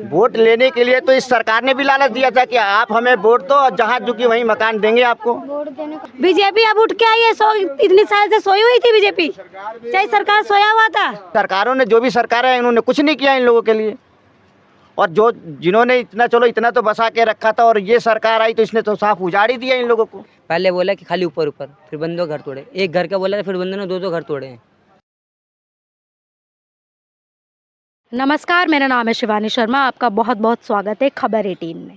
Vote लेने के लिए तो इस सरकार ने भी लालच दिया था कि आप हमें वोट दो और जहाँ झुकी वहीं मकान देंगे आपको। बीजेपी अब उठ के आई है, इतने साल से सोई हुई थी बीजेपी, चाहे सरकार सोया हुआ था। सरकारों ने जो भी सरकार है इन्होंने कुछ नहीं किया इन लोगों के लिए, और जो जिन्होंने इतना तो बसा के रखा था, और ये सरकार आई तो इसने तो साफ उजाड़ ही दिया इन लोगों को। पहले बोला कि खाली ऊपर ऊपर, फिर बंदों घर तोड़े, एक घर का बोला था फिर बंदों ने दो घर तोड़े हैं। नमस्कार, मेरा नाम है शिवानी शर्मा, आपका बहुत बहुत स्वागत है खबर 18 में।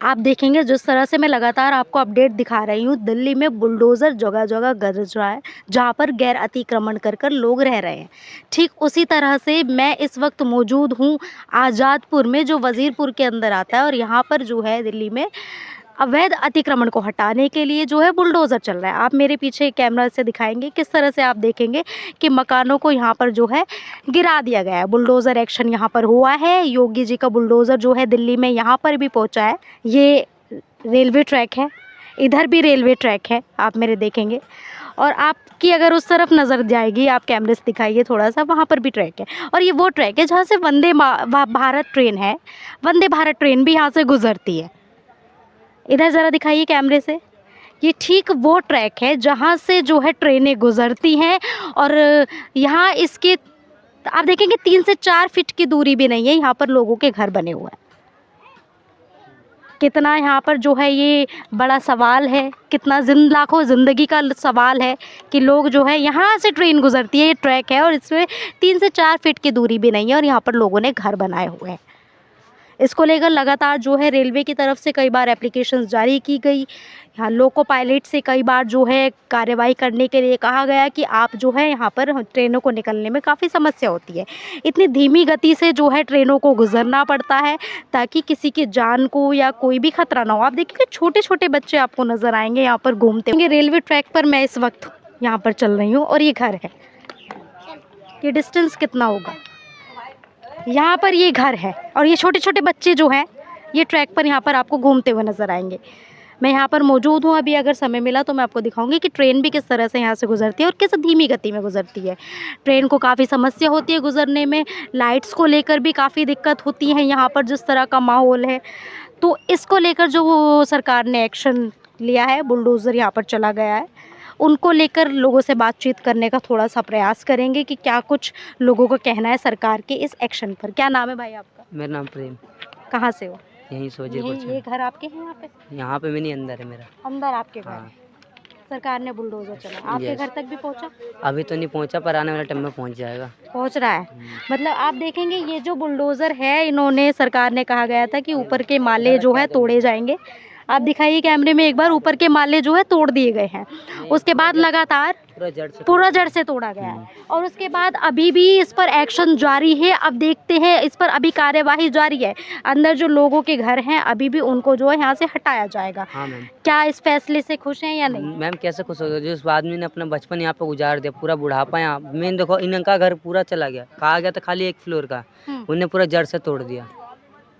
आप देखेंगे जिस तरह से मैं लगातार आपको अपडेट दिखा रही हूँ, दिल्ली में बुलडोज़र जगह जगह गरज रहा है, जहाँ पर गैर अतिक्रमण कर लोग रह रहे हैं। ठीक उसी तरह से मैं इस वक्त मौजूद हूँ आज़ादपुर में, जो वज़ीरपुर के अंदर आता है, और यहाँ पर जो है दिल्ली में अवैध अतिक्रमण को हटाने के लिए जो है बुलडोज़र चल रहा है। आप मेरे पीछे कैमरा से दिखाएंगे किस तरह से आप देखेंगे कि मकानों को यहाँ पर जो है गिरा दिया गया है। बुलडोज़र एक्शन यहाँ पर हुआ है। योगी जी का बुलडोज़र जो है दिल्ली में यहाँ पर भी पहुँचा है। ये रेलवे ट्रैक है, इधर भी रेलवे ट्रैक है, आप मेरे देखेंगे। और आपकी अगर उस तरफ नज़र जाएगी, आप कैमरे से दिखाइए थोड़ा सा, वहाँ पर भी ट्रैक है। और ये वो ट्रैक है जहाँ से वंदे भारत ट्रेन है, वंदे भारत ट्रेन भी यहाँ से गुजरती है। इधर ज़रा दिखाइए कैमरे से, ये ठीक वो ट्रैक है जहाँ से जो है ट्रेनें गुज़रती हैं। और यहाँ इसके आप देखेंगे 3 से 4 फीट की दूरी भी नहीं है, यहाँ पर लोगों के घर बने हुए हैं। कितना यहाँ पर जो है ये बड़ा सवाल है, कितना लाखों ज़िंदगी का सवाल है कि लोग जो है यहाँ से ट्रेन गुज़रती है, ये ट्रैक है और इसमें 3 से 4 फीट की दूरी भी नहीं है, और यहाँ पर लोगों ने घर बनाए हुए हैं। इसको लेकर लगातार जो है रेलवे की तरफ से कई बार एप्लीकेशंस जारी की गई, यहाँ लोको पायलट से कई बार जो है कार्रवाई करने के लिए कहा गया कि आप जो है यहाँ पर ट्रेनों को निकलने में काफ़ी समस्या होती है, इतनी धीमी गति से जो है ट्रेनों को गुजरना पड़ता है ताकि किसी की जान को या कोई भी खतरा ना हो। आप देखिए छोटे छोटे बच्चे आपको नज़र आएंगे यहाँ पर घूमते होंगे। रेलवे ट्रैक पर मैं इस वक्त यहाँ पर चल रही हूँ और ये घर है, ये डिस्टेंस कितना होगा, यहाँ पर ये घर है और ये छोटे छोटे बच्चे जो हैं ये ट्रैक पर यहाँ पर आपको घूमते हुए नज़र आएंगे। मैं यहाँ पर मौजूद हूँ, अभी अगर समय मिला तो मैं आपको दिखाऊंगी कि ट्रेन भी किस तरह से यहाँ से गुजरती है और किस धीमी गति में गुजरती है। ट्रेन को काफ़ी समस्या होती है गुजरने में, लाइट्स को लेकर भी काफ़ी दिक्कत होती है यहाँ पर जिस तरह का माहौल है। तो इसको लेकर जो सरकार ने एक्शन लिया है, बुलडोज़र यहाँ पर चला गया है, उनको लेकर लोगों से बातचीत करने का थोड़ा सा प्रयास करेंगे कि क्या कुछ लोगों का कहना है सरकार के इस एक्शन पर। क्या नाम है भाई आपका? मेरा नाम प्रेम। कहाँ से हो? यहीं वज़ीरपुर से। ये घर आपके हैं यहाँ पे? यहाँ पे मैंने अंदर है मेरा। अंदर आपके घर हाँ। है। सरकार ने बुलडोज़र चला, आपके घर तक भी पहुँचा? अभी तो नहीं पहुँचा, पर आने वाले टाइम में पहुँच जाएगा। पहुँच रहा है। मतलब आप देखेंगे ये जो बुलडोज़र है, इन्होंने सरकार ने कहा गया था कि ऊपर के माले जो है तोड़े जाएंगे। आप दिखाइए कैमरे में एक बार, ऊपर के माले जो है तोड़ दिए गए हैं। उसके बाद लगातार पूरा जड़ से तोड़ा गया है और उसके बाद अभी भी इस पर एक्शन जारी है। अब देखते हैं, इस पर अभी कार्यवाही जारी है। अंदर जो लोगों के घर हैं अभी भी उनको जो है यहाँ से हटाया जाएगा। हाँ मैम। क्या इस फैसले से खुश हैं या नहीं? मैम कैसे खुश हो, जो इस आदमी ने अपना बचपन यहाँ पे गुजार दिया, पूरा बुढ़ापा यहाँ मेन देखो, इनका घर पूरा चला गया, कहा गया था खाली 1 फ्लोर का, उन्हें पूरा जड़ से तोड़ दिया।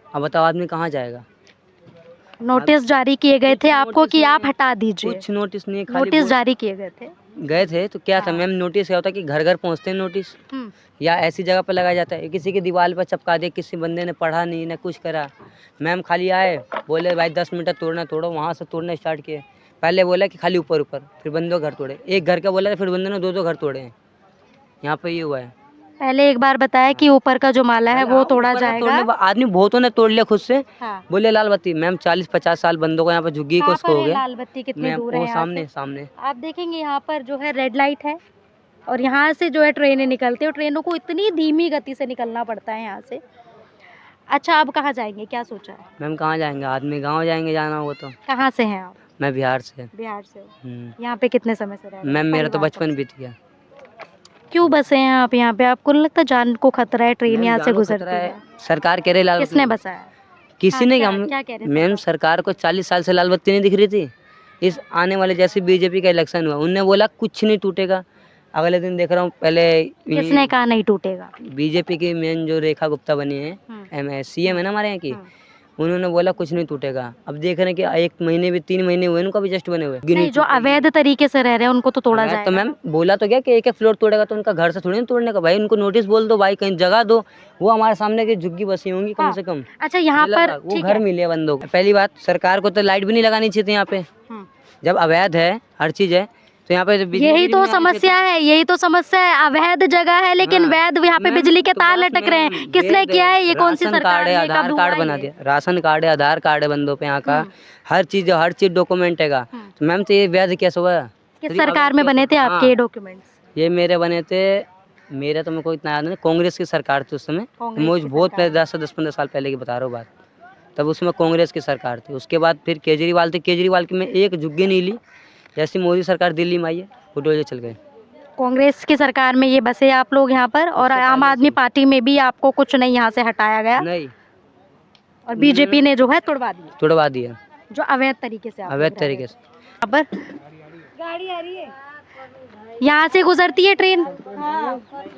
अब बताओ आदमी कहाँ जाएगा? नोटिस जारी किए गए थे आपको कि आप हटा दीजिए? कुछ नोटिस नहीं है, खाली नोटिस जारी किए गए थे तो क्या था मैम, नोटिस क्या होता है कि घर घर पहुँचते हैं नोटिस, या ऐसी जगह पर लगाया जाता है, किसी की दीवार पर चिपका दे, किसी बंदे ने पढ़ा नहीं ना कुछ करा। मैम खाली आए, बोले भाई 10 मिनट तोड़ना तोड़ो, वहाँ से तोड़ना स्टार्ट किए। पहले बोला कि खाली ऊपर ऊपर, फिर बंदों घर तोड़े, एक घर का बोला था फिर बंदों ने दो घर तोड़े हैं। यहाँ पे ये हुआ है। पहले एक बार बताया कि ऊपर का जो माला है वो तोड़ा जाएगा। आदमी बहुतों ने तोड़ लिया खुद से। हाँ। बोले लाल बत्ती, मैम 40-50 साल बंदों को यहाँ पर झुग्गी को उसको हो गया। लाल बत्ती कितनी दूर है? सामने आप देखेंगे यहाँ पर जो है रेड लाइट है और यहाँ से जो है ट्रेनें निकलती है और ट्रेनों को इतनी धीमी गति से निकलना पड़ता है यहाँ से। अच्छा, अब कहाँ जाएंगे, क्या सोचा है? मैम कहाँ जाएंगे, आदमी गाँव जाएंगे, जाना हो तो। कहाँ से हैं आप? मैं बिहार से। बिहार से हो? यहाँ पे कितने समय से रह रहे हैं? मैम मेरा तो बचपन बीत गया। क्यों बसे हैं आप यहाँ पे? आपको नहीं लगता जान को खतरा है, ट्रेन यहाँ से गुजरती है? सरकार कह रही लाल, किसने बसाया? किसी ने। क्या कह रहे? मैम सरकार को 40 साल से लाल बत्ती नहीं दिख रही थी। इस आने वाले जैसे बीजेपी का इलेक्शन हुआ, उनने बोला कुछ नहीं टूटेगा। अगले दिन देख रहा हूँ, पहले किसने कहा नहीं टूटेगा? बीजेपी की मेन जो रेखा गुप्ता बनी है, CM है ना हमारे यहाँ की, उन्होंने बोला कुछ नहीं टूटेगा। अब देख रहे हैं कि 1 महीने भी 3 महीने हुए उनका भी जस्ट बने हुए। नहीं, जो अवैध तरीके से रह रहे हैं उनको तो तोड़ा तो जाएगा। मैम बोला तो क्या कि एक फ्लोर तोड़ेगा तो उनका घर से थोड़ी ना तोड़ने का, भाई उनको नोटिस बोल दो, भाई कहीं जगह दो, वो हमारे सामने की झुग्गी बसी होंगी कम से कम। अच्छा, यहाँ मुझे लग पर रहा, वो ठीक घर है। मिले बंदों को। पहली बात, सरकार को तो लाइट भी नहीं लगानी चाहिए थी यहाँ पे, हम्म। जब अवैध है हर चीज है तो यहाँ पे बिजली यही भी तो नहीं आनी चाहिए समस्या है, यही तो समस्या है। अवैध जगह है लेकिन हाँ। वैध यहाँ पे मैम, बिजली के तो तार बस लटक रहे हैं। मैम, किसने वैध किया है? ये कौन सी राशन सरकार कार्ड है, ने? आधार कब हुआ कार्ड बना ये? दिया, राशन कार्ड है, आधार कार्ड है बंदों पे यहाँ का, हर चीज डॉक्यूमेंट है। तो मैम तो ये वैध कैसे हुआ? किस तो ये सरकार अवैध में कैसे बने थे हुआ? आपके हाँ, ये डॉक्यूमेंट्स? ये मेरे बने थे, मेरे तो मेरे को इतना याद नहीं, कांग्रेस की सरकार थी उस समय। कांग्रेस मुझे की बहुत सरकार। पहले 10-15 साल पहले की बता रहा हूँ बात, तब उसमें कांग्रेस की सरकार थी। उसके बाद फिर केजरीवाल थे, केजरीवाल की में एक झुग्गी नहीं ली। जैसी मोदी सरकार दिल्ली में आई है वो डोले चल गए। कांग्रेस की सरकार में ये बसे आप लोग यहाँ पर, और आम आदमी पार्टी में भी आपको कुछ नहीं यहाँ से हटाया गया, नहीं, और बीजेपी ने जो है तोड़वा दिया, तोड़वा दिया जो अवैध तरीके से आप अवैध लोग रह रहे तरीके से। हैं। यहाँ पर गाड़ी आ रही है, यहाँ से गुजरती है ट्रेन।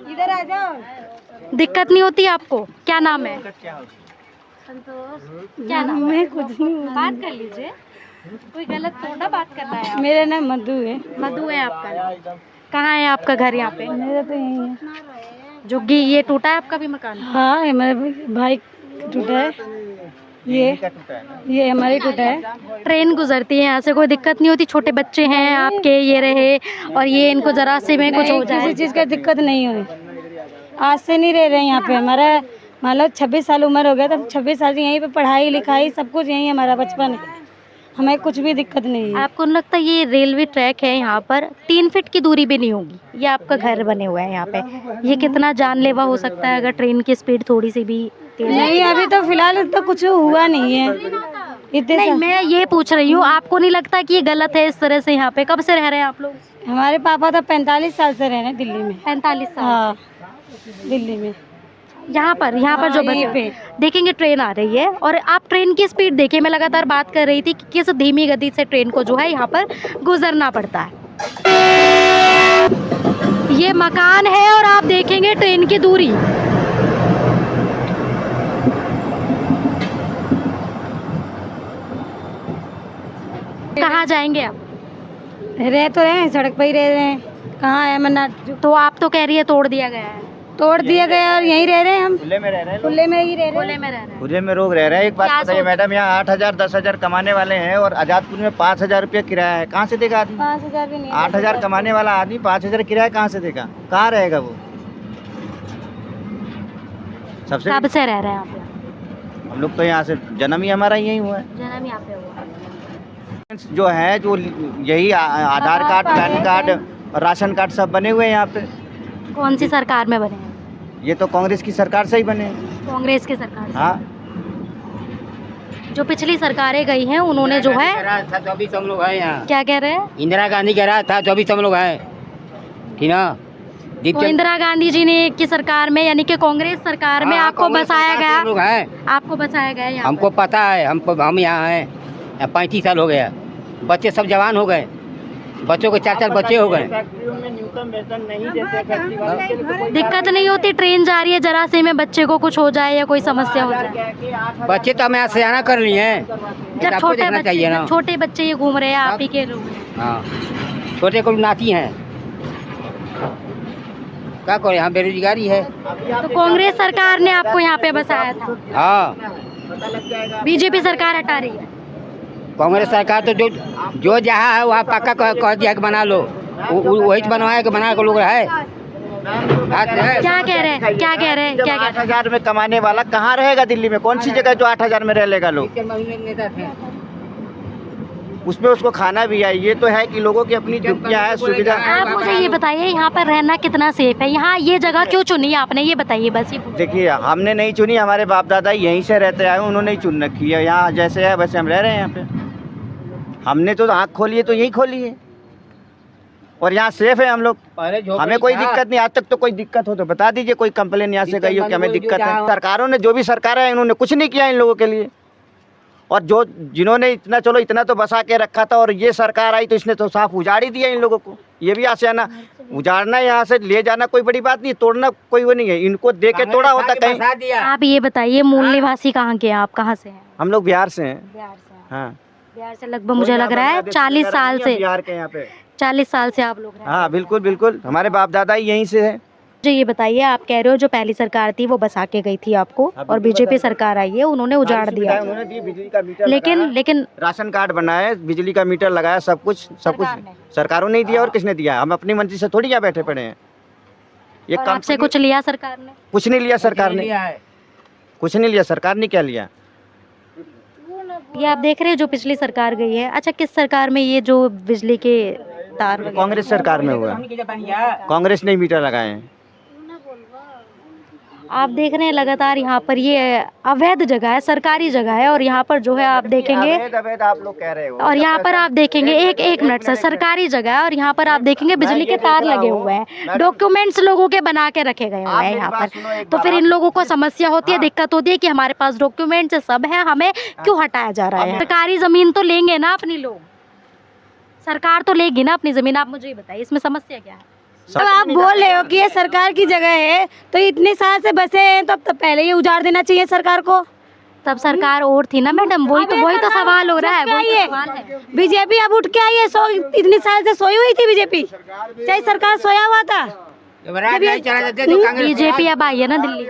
इधर आ जाओ, दिक्कत नहीं होती आपको? क्या नाम है? क्या नाम है? कुछ नहीं, बात कर लीजिए, कोई गलत थोड़ा बात करना है। मेरा नाम मधु है। मधु है आपका नाम? कहाँ है आपका घर यहाँ पे? मेरा तो यही है। झुग्गी ये टूटा है आपका भी मकान? हाँ, हमारे भाई टूटा है, ये हमारे टूटा है। ट्रेन गुजरती है यहाँ से, कोई दिक्कत नहीं होती? छोटे बच्चे हैं आपके, ये रहे और ये इनको जरा से में कुछ हो नहीं, जाए? किसी चीज़ का दिक्कत नहीं हुई। आज से नहीं रह रहे हैं यहाँ पे। हमारा मतलब 26 साल उम्र हो गया, तब 26 साल से यहीं पे पढ़ाई लिखाई सब कुछ यहीं, हमारा बचपन है, हमें कुछ भी दिक्कत नहीं है। आपको नहीं लगता ये रेलवे ट्रैक है, यहाँ पर 3 फीट की दूरी भी नहीं होगी? ये आपका घर बने हुआ है यहाँ पे, ये कितना जानलेवा हो सकता है अगर ट्रेन की स्पीड थोड़ी सी भी तेज? नहीं, अभी तो फिलहाल तो कुछ हुआ नहीं है। इतने नहीं, मैं ये पूछ रही हूँ, आपको नहीं लगता कि ये गलत है इस तरह से? यहाँ पे कब से रह रहे हैं आप लोग? हमारे पापा तो 45 साल से रह रहे हैं दिल्ली में। 45 साल? हाँ, दिल्ली में। यहाँ पर जो यहीं बच्चे पे। देखेंगे ट्रेन आ रही है, और आप ट्रेन की स्पीड देखिए। मैं लगातार बात कर रही थी कि किस धीमी गति से ट्रेन को जो है यहाँ पर गुजरना पड़ता है। ये मकान है और आप देखेंगे ट्रेन की दूरी। कहाँ जाएंगे आप? रह तो रहे हैं, सड़क पर ही रह रहे हैं। कहाँ है अमरनाथ? तो आप तो कह रही है तोड़ दिया गया है। तोड़ दिया गया और यहीं रह रहे हैं हम, खुले में रह रहे हैं, खुले में ही रह रहे खुले हैं। में रह रहे हैं। खुले में लोग रह रहे हैं। एक बात क्या बताइए सोच- मैडम, यहाँ 8,000 10,000 कमाने वाले हैं और आजादपुर में 5,000 रुपया किराया है। कहाँ से देगा आदमी? 5,000 भी नहीं। 8,000 कमाने वाला आदमी 5,000 किराया कहाँ से देगा? कहाँ रहेगा वो? सबसे कब से रह रहे हैं आप? हम लोग तो यहाँ से जन्म ही हमारा यही हुआ है। जन्म यहाँ पे हुआ। जो है जो यही Aadhaar card, PAN card, ration card सब बने हुए हैं यहाँ पे। कौन सी सरकार में बने हैं? ये तो कांग्रेस की सरकार से ही बने हैं। कांग्रेस की सरकार से। हाँ, जो पिछली सरकारें गई हैं उन्होंने जो है, 24 हम लोग हैं यहाँ। क्या कह रहे हैं? इंदिरा गांधी कह रहा था 24 हम लोग हैं, ठीक ना? तो इंदिरा गांधी जी ने की सरकार में, यानी कि कांग्रेस सरकार में आपको बसाया हम लोग गया, हैं, आपको बसाया गया यहाँ हमको पता है। हम यहाँ हैं, 35 साल हो गया। बच्चे सब जवान हो गए, बच्चों के 4-4 बच्चे हो गए। पर। दिक्कत नहीं होती? ट्रेन जा रही है, जरा से में बच्चे को कुछ हो जाए या कोई समस्या हो जाए? बच्चे तो हमें सयाना कर लिए हैं, जब आपको देखना चाहिए ना। छोटे बच्चे ये घूम रहे हैं, आप ही के लोग। हाँ, छोटे को नाती हैं, क्या करें, यहाँ बेरोजगारी है। तो कांग्रेस सरकार ने आपको यहाँ पे बसाया था, हाँ, बीजेपी सरकार हटा रही है। कांग्रेस सरकार तो जो जहाँ है वहाँ पक्का कह दिया कि बना लो, वही तो बनवाया कि बना के लोग है। क्या कह रहे हैं, क्या कह रहे हैं, क्या कह रहे 8,000 में कमाने वाला कहाँ रहेगा दिल्ली में? कौन सी जगह जो 8,000 में रह लेगा लोग? उसमें उसको खाना भी है। ये तो है कि लोगों की अपनी झुग्गियाँ है, सुविधा। आप मुझे ये बताइए, यहाँ पर रहना कितना सेफ है? यहाँ ये जगह क्यों चुनी आपने, ये बताइए बस। ये देखिए, हमने नहीं चुनी, हमारे बाप दादा यहीं से रहते आए, उन्होंने ही चुन रखी है। यहाँ जैसे है वैसे हम रह रहे हैं यहाँ पे। हमने तो आँख खोली है तो यही खोली है, और यहाँ सेफ है हम लोग। हमें कोई दिक्कत नहीं। आज तक तो कोई दिक्कत हो तो बता दीजिए, कोई कंप्लेन यहाँ से गई हो कि हमें दिक्कत है। सरकारों ने, जो भी सरकार है, इन्होंने कुछ नहीं किया इन लोगों के लिए। और जो जिन्होंने इतना, चलो इतना तो बसा के रखा था, और ये सरकार आई तो इसने तो साफ उजाड़ ही दिया इन लोगों को। ये भी आसियाना उजाड़ना, यहाँ से ले जाना कोई बड़ी बात नहीं, तोड़ना कोई वो नहीं है। इनको दे के तोड़ा होता कहीं। आप ये बताइए, मूल निवासी कहाँ के हैं आप, कहाँ से हैं? हम लोग बिहार से हैं। बिहार से हाँ, बिहार से लगभग मुझे लग रहा है 40 साल से, बिहार के यहाँ पे। 40 साल से आप लोग रह रहे हैं। हाँ बिल्कुल बिल्कुल, हमारे बाप दादा ही यहीं से है। मुझे ये बताइए, आप कह रहे हो जो पहली सरकार थी वो बसा के गई थी आपको, और बीजेपी सरकार आई है उन्होंने उजाड़ दिया, उन्होंने दी, बिजली का मीटर लेकिन लगाया, राशन कार्ड बनाए, बिजली का मीटर लगाया, सब कुछ सरकारों ने ही दिया। और किसने दिया? हम अपनी मर्जी से थोड़ी यहाँ बैठे पड़े हैं। ये और काम आपसे कुछ लिया सरकार ने? कुछ नहीं लिया सरकार ने, कुछ नहीं लिया सरकार ने। क्या लिया? ये आप देख रहे हैं जो पिछली सरकार गई है। अच्छा, किस सरकार में ये जो बिजली के तार वगैरह? कांग्रेस सरकार में हुआ, कांग्रेस ने मीटर लगाए हैं। आप देख रहे हैं लगातार यहाँ पर ये अवैध जगह है, सरकारी जगह है, और यहाँ पर जो है आप देखेंगे, अवैध आप लोग कह रहे हो, और यहाँ पर आप देखेंगे एक मिनट सर, सरकारी जगह है और यहाँ पर आप देखेंगे बिजली के तार लगे हुए हैं, डॉक्यूमेंट्स लोगों के बना के रखे गए हुए हैं यहाँ पर। तो फिर इन लोगों को समस्या होती है, दिक्कत होती है कि हमारे पास डॉक्यूमेंट्स सब है, हमें क्यों हटाया जा रहा है? सरकारी जमीन तो लेंगे ना अपनी लोग, सरकार तो लेगी ना अपनी जमीन। आप मुझे ये बताइए इसमें समस्या क्या है? अब आप बोल रहे हो कि ये सरकार की जगह है, तो इतने साल से बसे हैं, तो अब तो पहले ही उजाड़ देना चाहिए सरकार को। तब सरकार और थी ना मैडम, वही तो सवाल हो रहा है, वही तो सवाल है। बीजेपी अब उठ के आई है, इतने साल से सोई हुई थी बीजेपी, चाहे सरकार सोया हुआ था। बीजेपी अब आई है ना दिल्ली,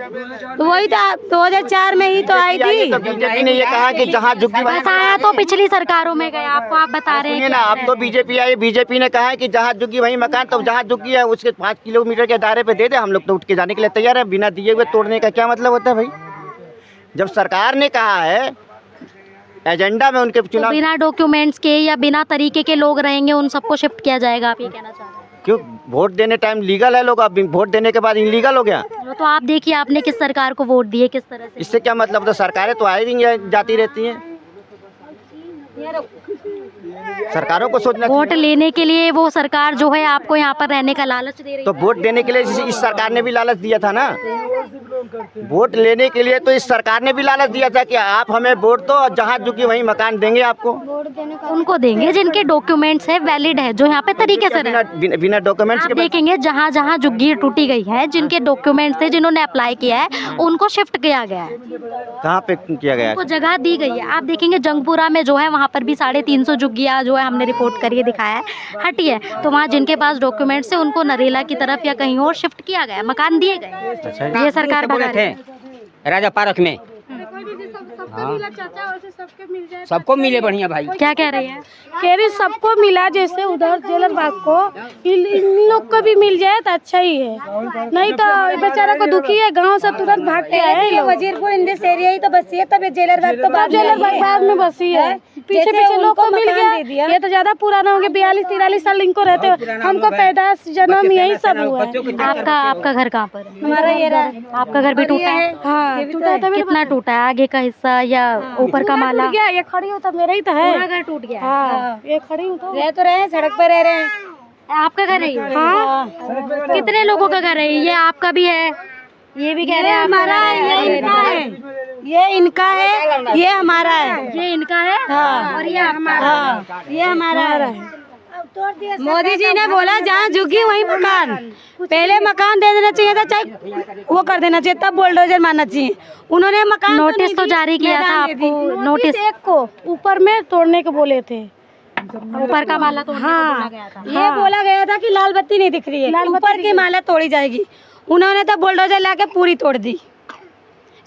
तो वही तो 2004 में ही तो आई थी। बीजेपी ने ये कहा कि जहाँ झुग्गी बस आया तो पिछली सरकारों में गया, आपको आप बता रहे हैं ना, अब तो बीजेपी आई, बीजेपी ने कहा है कि जहाँ झुग्गी वही मकान, तो जहाँ झुग्गी है उसके 5 किलोमीटर के दायरे पे दे दे, हम लोग तो उठ के जाने के लिए तैयार है। बिना दिए हुए तोड़ने का क्या मतलब होता है भाई? जब सरकार ने कहा है एजेंडा में उनके चुनाव, बिना डॉक्यूमेंट्स के या बिना तरीके के लोग रहेंगे, उन सबको शिफ्ट किया जाएगा, आप ये कहना चाह रहे हैं? क्यों? वोट देने टाइम लीगल है लोग, अब वोट देने के बाद इनलीगल हो गया। तो आप देखिए आपने किस सरकार को वोट दिए, किस तरह से? इससे क्या मतलब? तो सरकारें तो आई जाती रहती हैं, सरकारों को सोचना वोट लेने के लिए वो सरकार जो है आपको यहाँ पर रहने का लालच दे रही तो है। वोट देने के लिए इस सरकार ने भी लालच दिया था ना, वोट लेने के लिए तो इस सरकार ने भी लालच दिया था कि आप हमें वोट दो, जहाँ झुकी वहीं मकान देंगे आपको। उनको देंगे जिनके डॉक्यूमेंट्स है, वैलिड है, जो यहाँ पे तरीके से रहे। बिना डॉक्यूमेंट्स आप देखेंगे जहाँ जहाँ झुग्गी टूटी गई है, जिनके डॉक्यूमेंट्स थे, जिन्होंने अप्लाई किया है, उनको शिफ्ट किया गया है। कहाँ पे किया गया? उनको जगह दी गई है। आप देखेंगे जंगपुरा में जो है वहाँ पर भी 350 झुग्गियाँ जो है हमने रिपोर्ट करिए दिखाया है हटी है, तो वहाँ जिनके पास डॉक्यूमेंट्स है उनको नरेला की तरफ या कहीं और शिफ्ट किया गया, मकान दिए गए। ये सरकार भगा रही है। राजा पार्क में सबको मिले बढ़िया भाई। क्या कह रही है? कह रही सबको मिला, जैसे उधर जेलर बाग को इन लोग को भी मिल जाए तो अच्छा ही है, नहीं तो बेचारा को दुखी है, गांव से तुरंत भाग के आए। वजीरपुर इंडस एरिया ही तो बसी है, तब जेलर बाग तो बाद में बसी है। पीछे पीछे लोग को मिल गया, ये तो ज्यादा पुराना हो गया, 42-43 साल इनको रहते हो, हमको पैदाश जन्म यही सब हुआ है। आपका घर कहाँ पर है? हमारा ये रहा, आपका घर भी टूटा है? हाँ टूटा था। कितना टूटा है? आगे का हिस्सा या ऊपर का माला? गया, ये खड़ी हूँ तो मेरा ही तो है, पूरा घर टूट गया। हाँ ये खड़ी हूँ तो रह हैं, सड़क पर रह रहे हैं। आपका घर है ये? हाँ। कितने लोगों का घर है ये? आपका भी है? ये भी कह रहे हैं हमारा है, ये इनका है, ये इनका है, ये हमारा है, ये इनका है। हाँ। और ये आपका? हाँ ये हमारा है। मोदी जी ने बोला जहाँ झुकी वहीं मकान, पहले मकान दे देना चाहिए था, चाहे वो कर देना चाहिए, तब बुलडोजर मारना चाहिए। उन्होंने मकान नोटिस तो जारी किया था आपको? नोटिस एक को ऊपर में तोड़ने को बोले थे, ऊपर का माला तोड़ने को बोला गया था। ये बोला गया था कि लाल बत्ती नहीं दिख रही है, ऊपर की माला तोड़ी जाएगी। उन्होंने तो बुलडोजर लाके पूरी तोड़ दी,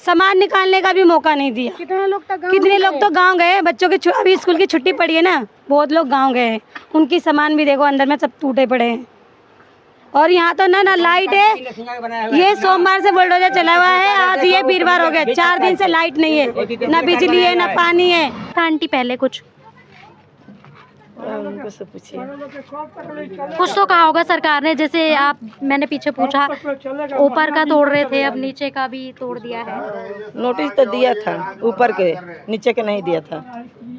सामान निकालने का भी मौका नहीं दिया। कितने लोग तो गांव गए, बच्चों की अभी स्कूल की छुट्टी पड़ी है ना, बहुत लोग गांव गए हैं, उनकी सामान भी देखो अंदर में सब टूटे पड़े हैं। और यहाँ तो ना लाइट है, ये सोमवार से बुलडोजर चला हुआ है, आज ये वीरवार हो गया, 4 दिन से लाइट नहीं है, ना बिजली है ना पानी है। आंटी पहले कुछ उनको पूछिए, कुछ तो कहा होगा सरकार ने, जैसे आप मैंने पीछे पूछा ऊपर का तोड़ रहे थे, अब नीचे का भी तोड़ दिया है। नोटिस तो दिया था ऊपर के, नीचे के नहीं दिया था।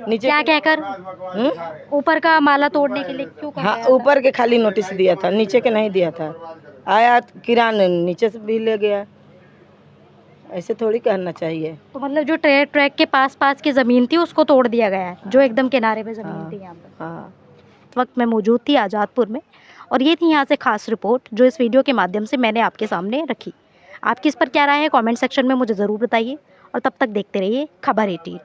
नीचे क्या कहकर? ऊपर का माला तोड़ने के लिए क्यों कहा हाँ गया था? ऊपर के खाली नोटिस दिया था, नीचे के नहीं दिया था। आया किरान नीचे से भी ले गया, ऐसे थोड़ी करना चाहिए। तो मतलब जो ट्रैक के पास की ज़मीन थी उसको तोड़ दिया गया है, जो एकदम किनारे पे ज़मीन थी यहाँ पर। हाँ इस वक्त मैं मौजूद थी आज़ादपुर में, और ये थी यहाँ से खास रिपोर्ट जो इस वीडियो के माध्यम से मैंने आपके सामने रखी। आपकी इस पर क्या राय है कमेंट सेक्शन में मुझे ज़रूर बताइए, और तब तक देखते रहिए खबर 18।